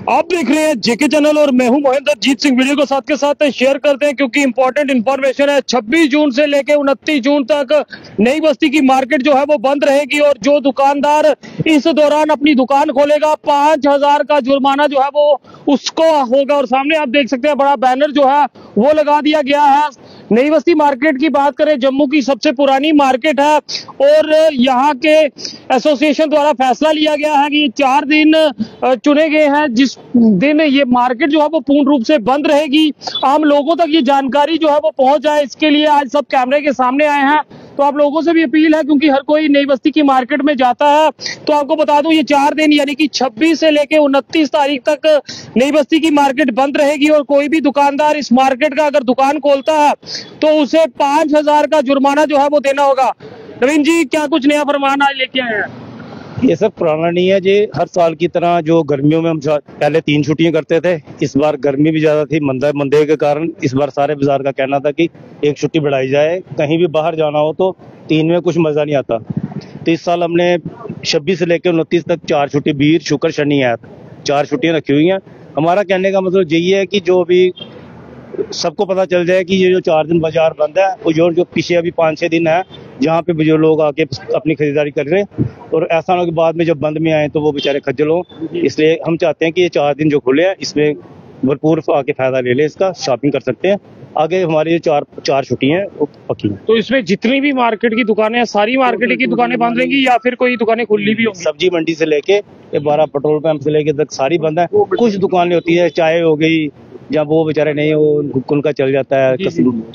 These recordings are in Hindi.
आप देख रहे हैं जेके चैनल और मैं हूं महेंद्र जीत सिंह। वीडियो को साथ के साथ शेयर करते हैं क्योंकि इंपॉर्टेंट इंफॉर्मेशन है। 26 जून से लेके 29 जून तक नई बस्ती की मार्केट जो है वो बंद रहेगी और जो दुकानदार इस दौरान अपनी दुकान खोलेगा 5,000 का जुर्माना जो है वो उसको होगा। और सामने आप देख सकते हैं बड़ा बैनर जो है वो लगा दिया गया है। नई बस्ती मार्केट की बात करें, जम्मू की सबसे पुरानी मार्केट है और यहाँ के एसोसिएशन द्वारा फैसला लिया गया है कि 4 दिन चुने गए हैं जिस दिन ये मार्केट जो है वो पूर्ण रूप से बंद रहेगी। आम लोगों तक ये जानकारी जो है वो पहुंच जाए, इसके लिए आज सब कैमरे के सामने आए हैं। तो आप लोगों से भी अपील है, क्योंकि हर कोई नई बस्ती की मार्केट में जाता है। तो आपको बता दूं ये 4 दिन यानी कि 26 से लेके 29 तारीख तक नई बस्ती की मार्केट बंद रहेगी और कोई भी दुकानदार इस मार्केट का अगर दुकान खोलता है तो उसे 5,000 का जुर्माना जो है वो देना होगा। नवीन जी, क्या कुछ नया फरमान आज लेके आए हैं? ये सब पुराना नहीं है जी। हर साल की तरह जो गर्मियों में हम पहले 3 छुट्टियां करते थे, इस बार गर्मी भी ज्यादा थी। मंदे के कारण इस बार सारे बाजार का कहना था कि 1 छुट्टी बढ़ाई जाए। कहीं भी बाहर जाना हो तो 3 में कुछ मजा नहीं आता। तो इस साल हमने 26 से लेकर 29 तक 4 छुट्टी, बीर शुक्र शनि है, 4 छुट्टियां रखी हुई हैं। हमारा कहने का मतलब यही है कि जो भी सबको पता चल जाए कि ये जो 4 दिन बाजार बंद है और जो पीछे अभी 5-6 दिन है जहाँ पे जो लोग आके अपनी खरीदारी कर रहे हैं, और ऐसा ना हो कि बाद में जब बंद में आए तो वो बेचारे खज्जल हो। इसलिए हम चाहते हैं कि ये 4 दिन जो खुले हैं इसमें भरपूर आके फायदा ले ले, इसका शॉपिंग कर सकते हैं। आगे हमारी ये चार छुट्टियां हैं वो पक्की हैं। तो इसमें जितनी भी मार्केट की दुकानें हैं, सारी मार्केट की दुकानें बंद रहेंगी या फिर कोई दुकानें खुली भी होंगी? सब्जी मंडी से लेके 12 पेट्रोल पंप से लेके तक सारी बंद है। कुछ दुकानें होती है, चाय हो गई, जब वो बेचारे नहीं वो उनका चल जाता है,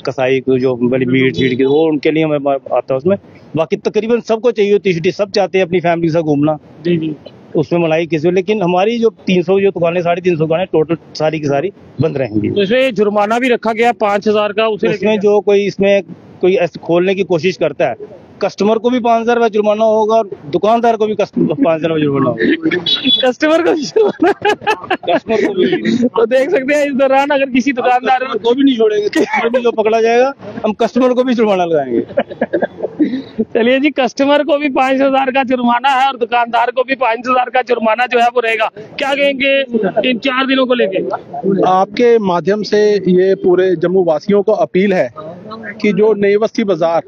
कसाई को जो बड़ी मीट शीट की, वो उनके लिए हमें आता है उसमें। बाकी तकरीबन सबको चाहिए होती है, सब चाहते हैं अपनी फैमिली के साथ घूमना, उसमें मलाई किसी। लेकिन हमारी जो 300 जो दुकानें, 350 दुकानें टोटल सारी की सारी बंद रहेंगी। तो इसमें जुर्माना भी रखा गया 5,000 का। उसमें जो कोई इसमें कोई खोलने की कोशिश करता है, कस्टमर को भी 5,000 रुपये जुर्माना होगा और दुकानदार को भी 5,000 रुपये जुर्माना होगा। कस्टमर को भी तो देख सकते हैं इस दौरान अगर किसी दुकानदार को भी नहीं छोड़ेंगे, जो पकड़ा जाएगा हम कस्टमर को भी जुर्माना लगाएंगे। चलिए जी, कस्टमर को भी 5,000 का जुर्माना है और दुकानदार को भी 5,000 का जुर्माना जो है वो रहेगा। क्या कहेंगे इन 4 दिनों को लेके? आपके माध्यम से ये पूरे जम्मू वासियों को अपील है कि जो नई बस्ती बाजार,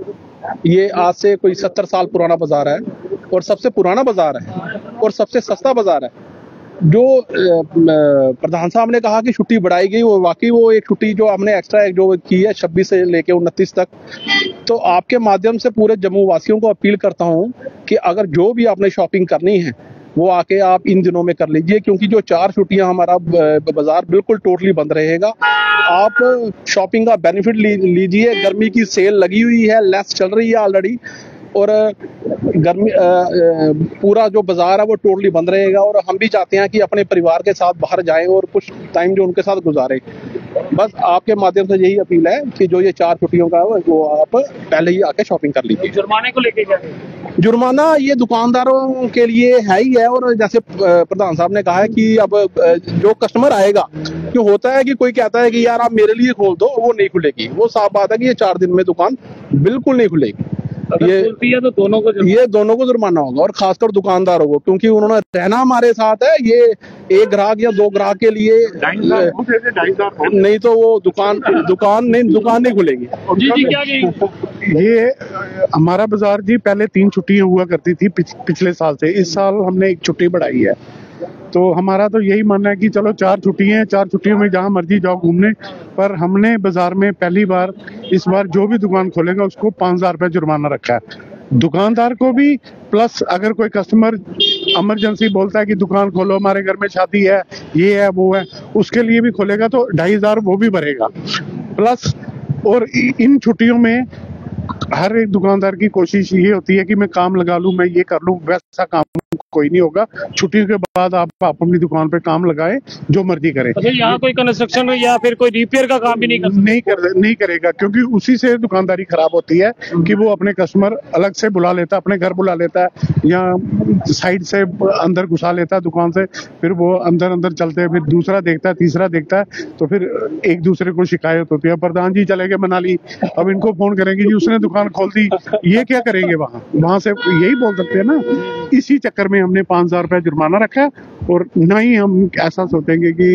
ये आज से कोई 70 साल पुराना बाजार है और सबसे पुराना बाजार है और सबसे सस्ता बाजार है। जो प्रधान साहब ने कहा कि छुट्टी बढ़ाई गई, वो वाकई वो एक छुट्टी जो हमने एक्स्ट्रा जो की है 26 से लेके 29 तक। तो आपके माध्यम से पूरे जम्मू वासियों को अपील करता हूं कि अगर जो भी आपने शॉपिंग करनी है वो आके आप इन दिनों में कर लीजिए, क्योंकि जो 4 छुट्टियां हमारा बाजार बिल्कुल टोटली बंद रहेगा। आप शॉपिंग का बेनिफिट लीजिए। गर्मी की सेल लगी हुई है, लेस चल रही है ऑलरेडी, और गर्मी पूरा जो बाजार है वो टोटली बंद रहेगा। और हम भी चाहते हैं कि अपने परिवार के साथ बाहर जाएं और कुछ टाइम जो उनके साथ गुजारें। बस आपके माध्यम से यही अपील है कि जो ये 4 छुट्टियों का है वो आप पहले ही आके शॉपिंग कर लीजिए। जुर्माने को लेके क्या? जुर्माना ये दुकानदारों के लिए है ही है, और जैसे प्रधान साहब ने कहा है कि अब जो कस्टमर आएगा, क्यों होता है कि कोई कहता है कि यार आप मेरे लिए खोल दो, वो नहीं खुलेगी। वो साफ बात है कि ये 4 दिन में दुकान बिल्कुल नहीं खुलेगी। ये तो दोनों को जुर्माना होगा, और खासकर दुकानदारों को, क्योंकि उन्होंने रहना हमारे साथ है। ये 1 ग्राहक या 2 ग्राहक के लिए नहीं तो वो दुकान नहीं खुलेगी। जी क्या कहेंगे? ये हमारा बाजार जी पहले 3 छुट्टियां हुआ करती थी पिछले साल से। इस साल हमने 1 छुट्टी बढ़ाई है। तो हमारा तो यही मानना है कि चलो 4 छुट्टियां हैं, 4 छुट्टियों में जहां मर्जी जाओ घूमने। पर हमने बाजार में पहली बार इस बार जो भी दुकान खोलेगा उसको 5,000 रुपये जुर्माना रखा है, दुकानदार को भी। प्लस अगर कोई कस्टमर इमरजेंसी बोलता है कि दुकान खोलो, हमारे घर में शादी है, ये है वो है, उसके लिए भी खोलेगा तो 2,500 वो भी भरेगा। प्लस और इन छुट्टियों में हर एक दुकानदार की कोशिश ये होती है कि मैं काम लगा लूं, मैं ये कर लूं। वैसा काम कोई नहीं होगा। छुट्टियों के बाद आप अपनी दुकान पे काम लगाए, जो मर्जी करें। अच्छा, यहाँ कोई कंस्ट्रक्शन या फिर कोई रिपेयर का काम भी नहीं करेगा, क्योंकि उसी से दुकानदारी खराब होती है कि वो अपने कस्टमर अलग से बुला लेता है, अपने घर बुला लेता है या साइड से अंदर घुसा लेता है दुकान से। फिर वो अंदर चलते हैं, फिर दूसरा देखता है, तीसरा देखता है, तो फिर एक दूसरे को शिकायत होती है। प्रधान जी चले गए मनाली, अब इनको फोन करेंगे जी उसने दुकान खोल दी, ये क्या करेंगे? वहां से यही बोल सकते हैं ना। इसी चक्कर में हमने 5,000 रुपया जुर्माना रखा, और ना ही हम ऐसा सोचेंगे कि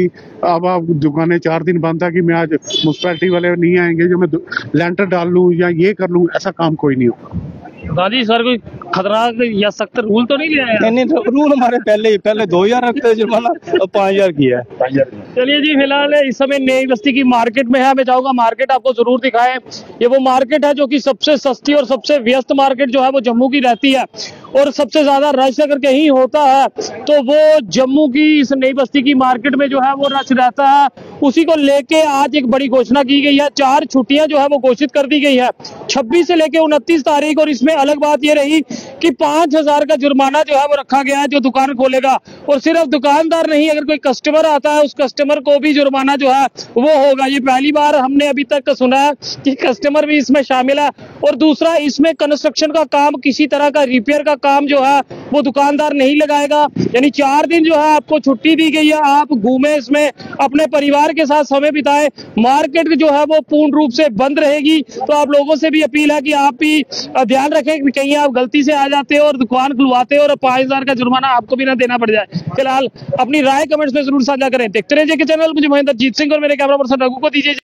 अब आप दुकानें 4 दिन बंद था कि मैं आज म्युनिसिपैलिटी वाले नहीं आएंगे जो मैं लेंटर डाल लूं या ये कर लूं, ऐसा काम कोई नहीं होगा। दादी सर कोई खतरनाक या सख्त रूल तो नहीं ले आया? नहीं, रूल हमारे पहले 2,000 रखते जुर्माना, अब 5,000 किया है। चलिए जी, फिलहाल इस समय नई बस्ती की मार्केट में है। मैं चाहूंगा मार्केट आपको जरूर दिखाएं। ये वो मार्केट है जो कि सबसे सस्ती और सबसे व्यस्त मार्केट जो है वो जम्मू की रहती है, और सबसे ज्यादा रश अगर कहीं होता है तो वो जम्मू की इस नई बस्ती की मार्केट में जो है वो रश रहता है। उसी को लेके आज एक बड़ी घोषणा की गई है। 4 छुट्टियां जो है वो घोषित कर दी गई है, 26 से लेके 29 तारीख। और इसमें अलग बात ये रही कि 5,000 का जुर्माना जो है वो रखा गया है जो दुकान खोलेगा। और सिर्फ दुकानदार नहीं, अगर कोई कस्टमर आता है उस कस्टमर को भी जुर्माना जो है वो होगा। ये पहली बार हमने अभी तक सुना है कि कस्टमर भी इसमें शामिल है। और दूसरा, इसमें कंस्ट्रक्शन का काम, किसी तरह का रिपेयर का काम जो है वो दुकानदार नहीं लगाएगा। यानी 4 दिन जो है आपको छुट्टी दी गई है, आप घूमे इसमें, अपने परिवार के साथ समय बिताए। मार्केट जो है वो पूर्ण रूप से बंद रहेगी। तो आप लोगों से भी अपील है कि आप भी ध्यान रखें कि कहीं आप गलती से आ जाते हो और दुकान खुलवाते हो और 5,000 का जुर्माना आपको भी ना देना पड़ जाए। फिलहाल अपनी राय कमेंट्स में जरूर साझा करें। देखते रहिए के चैनल। मुझे महेंद्र जीत सिंह और मेरे कैमरा पर्सन रघु को दीजिए।